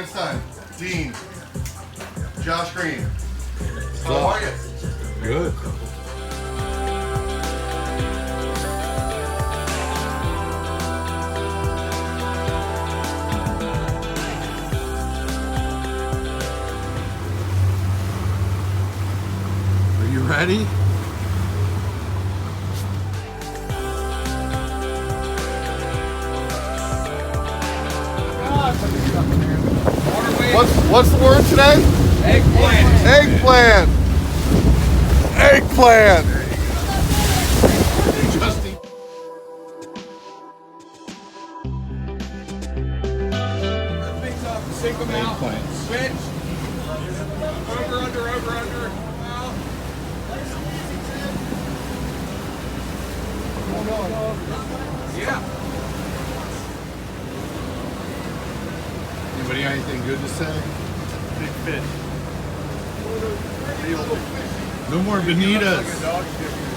second son, Dean. Josh Green. How up? are you? Good. Are you ready? What's the word today? Eggplant. Eggplant. Eggplant. Justin. Things up, sink them out, switch. Over, under, out. Yeah. Anybody got anything good to say? Big fish. No more bonitas. Like a dog shit.